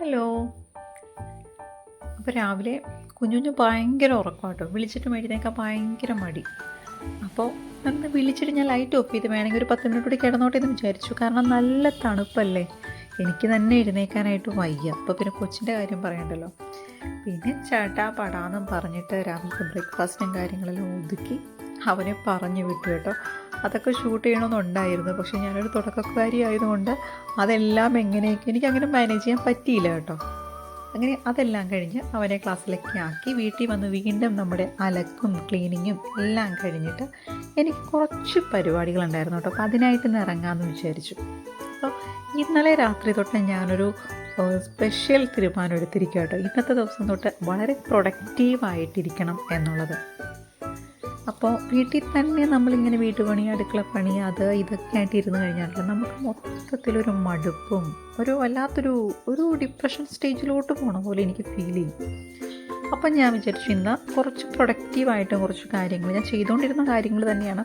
Hello. അപ്പോൾ രാവിലെ കുഞ്ഞുഞ്ഞു ഭയങ്കര ഉറക്കം കേട്ടോ. വിളിച്ചിട്ട് എഴുന്നേൽക്കാൻ ഭയങ്കര മടി. അപ്പോൾ നമ്മൾ വിളിച്ചിട്ട് ഞാൻ ലൈറ്റ് ഓഫ് ചെയ്ത് വേണമെങ്കിൽ ഒരു 10 മിനിറ്റ് കൂടി കിടന്നോട്ടെ എന്ന് വിചാരിച്ചു. കാരണം നല്ല തണുപ്പല്ലേ, എനിക്ക് തന്നെ എഴുന്നേൽക്കാനായിട്ട് വയ്യ. അപ്പോൾ പിന്നെ കൊച്ചിൻ്റെ കാര്യം പറയണ്ടല്ലോ. പിന്നെ ചേട്ടാ പടാന്നും പറഞ്ഞിട്ട് രാവിലത്തെ ബ്രേക്ക്ഫാസ്റ്റും കാര്യങ്ങളെല്ലാം ഒതുക്കി അവനെ പറഞ്ഞു വിട്ടു കേട്ടോ. അതൊക്കെ ഷൂട്ട് ചെയ്യണമെന്നുണ്ടായിരുന്നു, പക്ഷേ ഞാനൊരു തുടക്കക്കാരി ആയതുകൊണ്ട് അതെല്ലാം എങ്ങനെയൊക്കെ എനിക്കങ്ങനെ മാനേജ് ചെയ്യാൻ പറ്റിയില്ല കേട്ടോ. അങ്ങനെ അതെല്ലാം കഴിഞ്ഞ് അവനെ ക്ലാസ്സിലേക്ക് ആക്കി വീട്ടിൽ വന്ന് വീണ്ടും നമ്മുടെ അലക്കും ക്ലീനിങ്ങും എല്ലാം കഴിഞ്ഞിട്ട് എനിക്ക് കുറച്ച് പരിപാടികളുണ്ടായിരുന്നു കേട്ടോ. അപ്പോൾ അതിനായിട്ട് ഇന്ന് ഇറങ്ങാമെന്ന് വിചാരിച്ചു. അപ്പോൾ ഇന്നലെ രാത്രി തൊട്ട് ഞാനൊരു സ്പെഷ്യൽ തീരുമാനം എടുത്തിരിക്കുക കേട്ടോ. ഇന്നത്തെ ദിവസം തൊട്ട് വളരെ പ്രൊഡക്റ്റീവായിട്ടിരിക്കണം എന്നുള്ളത്. അപ്പോൾ വീട്ടിൽ തന്നെ നമ്മളിങ്ങനെ വീട്ടുപണി, അടുക്കളപ്പണി, അത് ഇതൊക്കെ ആയിട്ട് ഇരുന്ന് കഴിഞ്ഞാൽ നമുക്ക് മൊത്തത്തിലൊരു മടുപ്പും ഒരു വല്ലാത്തൊരു ഡിപ്രഷൻ സ്റ്റേജിലോട്ട് പോകണ പോലെ എനിക്ക് ഫീൽ ചെയ്യും. അപ്പം ഞാൻ വിചാരിച്ചു ഇന്ന് കുറച്ച് പ്രൊഡക്റ്റീവായിട്ടും കുറച്ച് കാര്യങ്ങൾ ഞാൻ ചെയ്തുകൊണ്ടിരുന്ന കാര്യങ്ങൾ തന്നെയാണ്,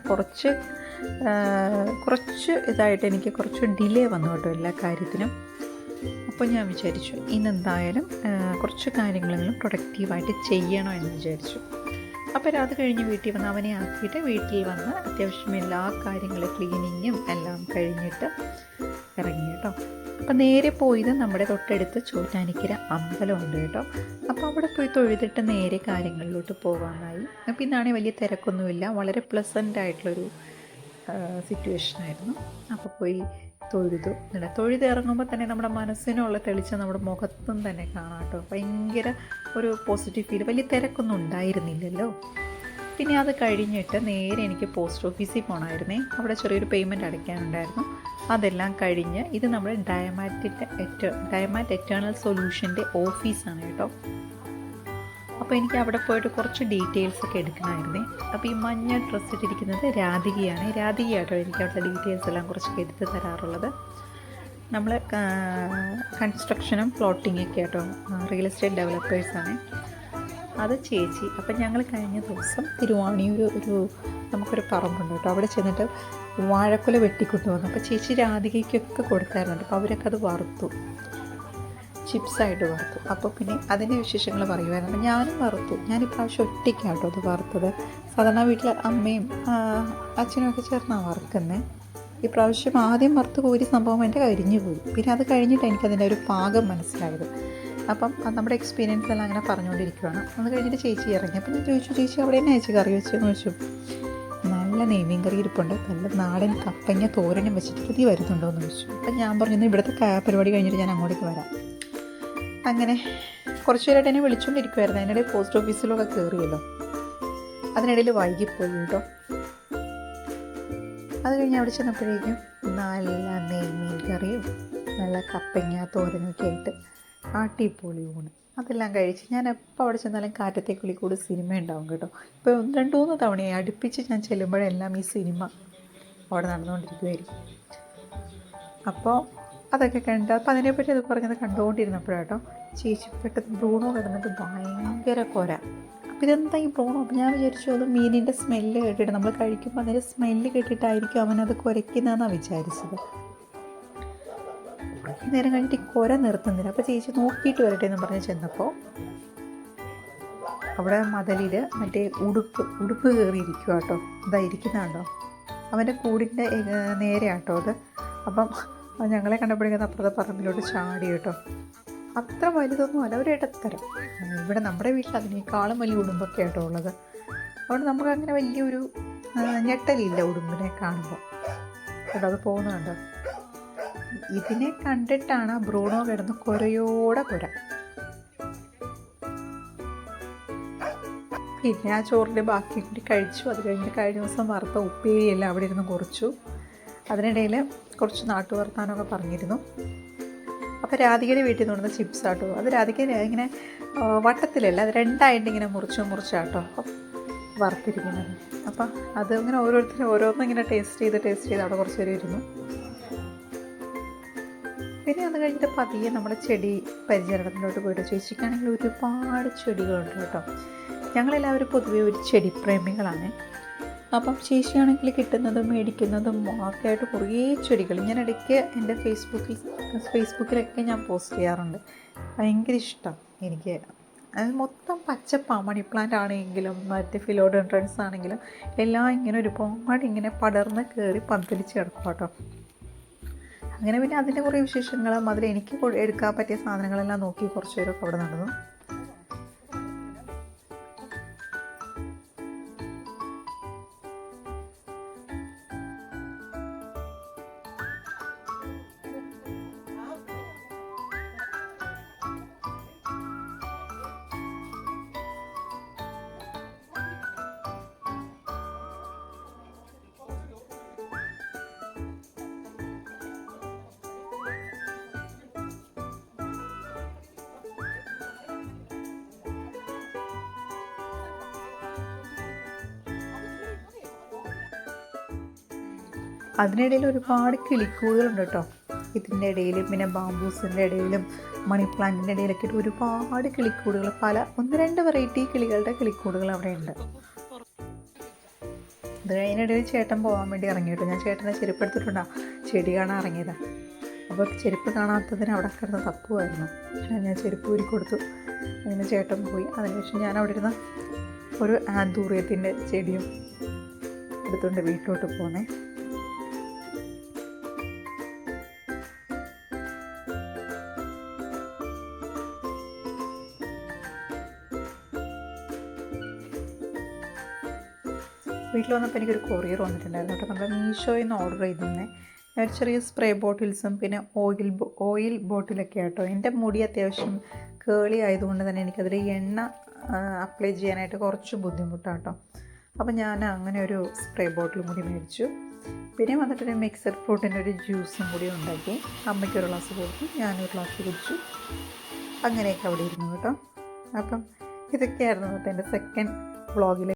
കുറച്ച് ഇതായിട്ട് എനിക്ക് കുറച്ച് ഡിലേ വന്നു കേട്ടോ എല്ലാ കാര്യത്തിനും. അപ്പോൾ ഞാൻ വിചാരിച്ചു ഇന്നെന്തായാലും കുറച്ച് കാര്യങ്ങളെങ്കിലും പ്രൊഡക്റ്റീവായിട്ട് ചെയ്യണം എന്ന് വിചാരിച്ചു. അപ്പോൾ അത് കഴിഞ്ഞ് വീട്ടിൽ വന്ന് അവനെ ആക്കിയിട്ട് വീട്ടിൽ വന്ന് അത്യാവശ്യം എല്ലാ കാര്യങ്ങളും ക്ലീനിങ്ങും എല്ലാം കഴിഞ്ഞിട്ട് ഇറങ്ങി കേട്ടോ. അപ്പോൾ നേരെ പോയത് നമ്മുടെ തൊട്ടടുത്ത് ചോറ്റാനിക്കര അമ്പലമുണ്ട് കേട്ടോ. അപ്പോൾ അവിടെ പോയി തൊഴുതിട്ട് നേരെ കാര്യങ്ങളിലോട്ട് പോകാനായി. അപ്പോൾ ഇന്നാണെങ്കിൽ വലിയ തിരക്കൊന്നുമില്ല, വളരെ പ്ലസൻ്റ് ആയിട്ടുള്ളൊരു സിറ്റുവേഷനായിരുന്നു. അപ്പോൾ പോയി തൊഴുതിറങ്ങുമ്പോൾ തന്നെ നമ്മുടെ മനസ്സിനുള്ള തെളിച്ചം നമ്മുടെ മുഖത്തും തന്നെ കാണാം കേട്ടോ. ഭയങ്കര ഒരു പോസിറ്റീവ് ഫീൽ. വലിയ തിരക്കൊന്നും ഉണ്ടായിരുന്നില്ലല്ലോ. പിന്നെ അത് കഴിഞ്ഞിട്ട് നേരെ എനിക്ക് പോസ്റ്റ് ഓഫീസിൽ പോകണമായിരുന്നേ. അവിടെ ചെറിയൊരു പേയ്മെൻറ്റ് അടയ്ക്കാനുണ്ടായിരുന്നു. അതെല്ലാം കഴിഞ്ഞ് ഇത് നമ്മുടെ ഡയമാറ്റ് എറ്റേണൽ സൊല്യൂഷൻ്റെ ഓഫീസാണ് കേട്ടോ. അപ്പോൾ എനിക്ക് അവിടെ പോയിട്ട് കുറച്ച് ഡീറ്റെയിൽസൊക്കെ എടുക്കണമായിരുന്നേ. അപ്പോൾ ഈ മഞ്ഞ ഡ്രസ്സ് ഇട്ടിരിക്കുന്നത് രാധികയാട്ടോ എനിക്ക് അവിടുത്തെ ഡീറ്റെയിൽസ് എല്ലാം കുറച്ചൊക്കെ എടുത്ത് തരാറുള്ളത്. നമ്മൾ കൺസ്ട്രക്ഷനും പ്ലോട്ടിങ്ങൊക്കെ ആട്ടോ, റിയൽ എസ്റ്റേറ്റ് ഡെവലപ്പേഴ്സാണ് അത് ചേച്ചി. അപ്പം ഞങ്ങൾ കഴിഞ്ഞ ദിവസം തിരുവാണിയൂർ നമുക്കൊരു പറമ്പുണ്ട് കേട്ടോ, അവിടെ ചെന്നിട്ട് വാഴക്കുല വെട്ടിക്കൊണ്ടു വന്നു. അപ്പോൾ ചേച്ചി രാധികയ്ക്കൊക്കെ കൊടുത്തായിരുന്നു. അപ്പോൾ അവരൊക്കെ അത് വറുത്തു, ചിപ്സായിട്ട് വറുത്തു. അപ്പോൾ പിന്നെ അതിൻ്റെ വിശേഷങ്ങൾ പറയുമായിരുന്നു. അപ്പോൾ ഞാനും വറുത്തു. ഞാനിപ്രാവശ്യം ഒറ്റയ്ക്കാട്ടോ അത് വറുത്തത്. സാധാരണ വീട്ടിൽ അമ്മയും അച്ഛനും ഒക്കെ ചേർന്നാണ് വറുക്കുന്നത്. ഇപ്രാവശ്യം ആദ്യം വറുത്ത് കോരി സംഭവം എൻ്റെ കരിഞ്ഞു പോയി. പിന്നെ അത് കഴിഞ്ഞിട്ട് എനിക്കതിൻ്റെ ഒരു പാകം മനസ്സിലായത്. അപ്പം നമ്മുടെ എക്സ്പീരിയൻസ് എല്ലാം അങ്ങനെ പറഞ്ഞുകൊണ്ടിരിക്കുകയാണ്. അത് കഴിഞ്ഞിട്ട് ചേച്ചി ഇറങ്ങി. അപ്പം ഞാൻ ചോദിച്ചു, ചേച്ചി അവിടെ തന്നെ അയച്ച് കറി വെച്ചെന്ന് ചോദിച്ചു. നല്ല നെയ്മീൻ കറി ഇരിപ്പുണ്ട്, നല്ല നാടൻ കപ്പങ്ങ തോരനും വെച്ചിട്ട് നീ വരുന്നുണ്ടോ എന്ന് ചോദിച്ചു. അപ്പം ഞാൻ പറഞ്ഞു ഇവിടുത്തെ പരിപാടി കഴിഞ്ഞിട്ട് ഞാൻ അങ്ങോട്ടേക്ക് വരാം. അങ്ങനെ കുറച്ച് പേരായിട്ട് എന്നെ വിളിച്ചുകൊണ്ടിരിക്കുമായിരുന്നു. അതിനിടയിൽ പോസ്റ്റ് ഓഫീസിലൊക്കെ കയറിയല്ലോ, അതിനിടയിൽ വൈകിപ്പോയി കേട്ടോ. അത് കഴിഞ്ഞ് അവിടെ ചെന്നപ്പോഴേക്കും നല്ല നെയ്മീൻ കറിയും നല്ല കപ്പങ്ങ തോരനൊക്കെ ആയിട്ട് ആട്ടിപ്പൊളി ഊണ് അതെല്ലാം കഴിച്ച് ഞാൻ എപ്പോൾ അവിടെ ചെന്നാലും കാറ്റത്തേക്കുള്ളിൽ കൂടി സിനിമ ഉണ്ടാവും കേട്ടോ. ഇപ്പോൾ 2-3 തവണയായി അടുപ്പിച്ച് ഞാൻ ചെല്ലുമ്പോഴെല്ലാം ഈ സിനിമ അവിടെ നടന്നുകൊണ്ടിരിക്കുമായിരിക്കും. അപ്പോൾ അതൊക്കെ കണ്ട് അപ്പോൾ അതിനെപ്പറ്റി അത് പറഞ്ഞത് കണ്ടുകൊണ്ടിരുന്നപ്പോഴാട്ടോ ചേച്ചി പെട്ടെന്ന് ബ്രൂണോ കിടന്നിട്ട് ഭയങ്കര കൊര. അപ്പോൾ ഇതെന്താ ഈ ബ്രൂണോ? അപ്പോൾ ഞാൻ വിചാരിച്ചു അത് മീനിൻ്റെ സ്മെല്ല് കേട്ടിട്ട്, നമ്മൾ കഴിക്കുമ്പോൾ അതിൻ്റെ സ്മെല്ല് കേട്ടിട്ടായിരിക്കും അവനത് കുരയ്ക്കുന്നതെന്നാണ് വിചാരിച്ചത്. കുറേ നേരം കഴിഞ്ഞിട്ട് ഈ കൊര നിർത്തുന്നില്ല. അപ്പോൾ ചേച്ചി നോക്കിയിട്ട് വരട്ടെ എന്ന് പറഞ്ഞ് ചെന്നപ്പോൾ അവിടെ മതിലിൽ മറ്റേ ഉടുപ്പ് കയറിയിരിക്കുക കേട്ടോ. ഇതായിരിക്കുന്നുണ്ടോ അവൻ്റെ കൂടിൻ്റെ നേരെ ആട്ടോ അത്. അപ്പം ഞങ്ങളെ കണ്ടപ്പോഴേക്കും അപ്പുറത്തെ പറമ്പിലോട്ട് ചാടി കേട്ടോ. അത്ര വലുതൊന്നും അല്ല, ഒരു ഇടത്തരം. ഇവിടെ നമ്മുടെ വീട്ടിൽ അതിനേക്കാളും വലിയ ഉടുമ്പൊക്കെ ആട്ടോ ഉള്ളത്. അതുകൊണ്ട് നമുക്കങ്ങനെ വലിയൊരു ഞെട്ടലില്ല ഉടുമ്പിനെ കാണുമ്പോൾ കേട്ടോ. അത് പോകുന്നുണ്ടോ, ഇതിനെ കണ്ടിട്ടാണ് ബ്രൂണോ കിടന്ന് കൊരയോടെ കൊര. പിന്നെ ആ ചോറിൻ്റെ ബാക്കി കൂടി കഴിച്ചു. അത് കഴിഞ്ഞിട്ട് കഴിഞ്ഞ ദിവസം വറുത്ത ഉപ്പേരിയെല്ലാം അവിടെ ഇരുന്ന് കുറച്ചു. അതിനിടയിൽ കുറച്ച് നാട്ടുവർത്താനമൊക്കെ പറഞ്ഞിരുന്നു. അപ്പോൾ രാധികയുടെ വീട്ടിൽ നിന്ന് കൊണ്ടുവന്ന ചിപ്സ് ആട്ടോ. അത് രാധിക ഇങ്ങനെ വട്ടത്തിലല്ല, അത് രണ്ടായിട്ട് ഇങ്ങനെ മുറിച്ചാട്ടോ വറുത്തിരിക്കുന്നത്. അപ്പം അത് ഇങ്ങനെ ഓരോരുത്തരും ഓരോന്നും ഇങ്ങനെ ടേസ്റ്റ് ചെയ്ത് അവിടെ കുറച്ച് പേര് ഇരുന്നു. പിന്നെ അത് കഴിഞ്ഞിട്ട് പതിയെ നമ്മൾ ചെടി പരിചരണത്തിലോട്ട് പോയിട്ട് ചേച്ചിക്കാണെങ്കിൽ ഒരുപാട് ചെടികളുണ്ട് കേട്ടോ. ഞങ്ങളെല്ലാവരും പൊതുവെ ഒരു ചെടി പ്രേമികളാണ്. അപ്പം ചേച്ചിയാണെങ്കിൽ കിട്ടുന്നതും മേടിക്കുന്നതും ഒക്കെ ആയിട്ട് കുറേ ചെടികൾ ഞാൻ ഇടയ്ക്ക് എൻ്റെ ഫേസ്ബുക്കിലൊക്കെ ഞാൻ പോസ്റ്റ് ചെയ്യാറുണ്ട്. ഭയങ്കര ഇഷ്ടം എനിക്ക്. അത് മൊത്തം പച്ചപ്പാണ്. മണി പ്ലാന്റ് ആണെങ്കിലും മറ്റ് ഫിലോഡെൻഡ്രൻസ് ആണെങ്കിലും എല്ലാം ഇങ്ങനെ ഒരുപാട് ഇങ്ങനെ പടർന്ന് കയറി പന്തലിച്ച് കിടക്കും കേട്ടോ. അങ്ങനെ പിന്നെ അതിൻ്റെ കുറേ വിശേഷങ്ങളും അതിൽ എനിക്ക് എടുക്കാൻ പറ്റിയ സാധനങ്ങളെല്ലാം നോക്കി കുറച്ച് പേരൊക്കെ അവിടെ നടന്നു. അതിനിടയിൽ ഒരുപാട് കിളിക്കൂടുകളുണ്ട് കേട്ടോ. ഇതിൻ്റെ ഇടയിൽ പിന്നെ ബാംബൂസിൻ്റെ ഇടയിലും മണി പ്ലാന്റിൻ്റെ ഇടയിലൊക്കെ ഒരുപാട് കിളിക്കൂടുകൾ, ഒന്ന് രണ്ട് വെറൈറ്റി കിളികളുടെ കിളിക്കൂടുകൾ അവിടെ ഉണ്ട്. അത് അതിനിടയിൽ ചേട്ടൻ പോകാൻ വേണ്ടി ഇറങ്ങി കേട്ടോ. ഞാൻ ചേട്ടനെ ചെരുപ്പ് എടുത്തിട്ടുണ്ടോ ചെടി കാണാൻ ഇറങ്ങിയതാണ്. അപ്പോൾ ചെരുപ്പ് കാണാത്തതിന് അവിടെ കിടന്ന് തപ്പുമായിരുന്നു. ഞാൻ ചെരുപ്പ് ഊരി കൊടുത്തു. അങ്ങനെ ചേട്ടൻ പോയി. അതിനുശേഷം ഞാൻ അവിടെ ഇരുന്ന് ഒരു ആന്തൂറിയത്തിൻ്റെ ചെടിയും എടുത്തുകൊണ്ട് വീട്ടിലോട്ട് പോന്നേ. വീട്ടിൽ വന്നപ്പോൾ എനിക്കൊരു കൊറിയർ വന്നിട്ടുണ്ടായിരുന്നു കേട്ടോ. നമ്മൾ മീഷോയിൽ നിന്ന് ഓർഡർ ചെയ്തിരുന്നേ. ഒരു ചെറിയ സ്പ്രേ ബോട്ടിൽസും പിന്നെ ഓയിൽ ബോട്ടിലൊക്കെ ആട്ടോ. എൻ്റെ മുടി അത്യാവശ്യം കേളി ആയതുകൊണ്ട് തന്നെ എനിക്കതിൽ എണ്ണ അപ്ലൈ ചെയ്യാനായിട്ട് കുറച്ച് ബുദ്ധിമുട്ടാട്ടോ. അപ്പോൾ ഞാൻ അങ്ങനെ ഒരു സ്പ്രേ ബോട്ടിലും കൂടി മേടിച്ചു. പിന്നെ വന്നിട്ടൊരു മിക്സഡ് ഫ്രൂട്ടിൻ്റെ ഒരു ജ്യൂസും കൂടി ഉണ്ടാക്കി. അമ്മയ്ക്കൊരു ഗ്ലാസ് കൊടുത്തു, ഞാനൊരു ഗ്ലാസ് കുടിച്ചു. അങ്ങനെയൊക്കെ അവിടെ ഇരുന്നു കേട്ടോ. അപ്പം ഇതൊക്കെയായിരുന്നു എൻ്റെ സെക്കൻഡ് വ്ളോഗിൽ.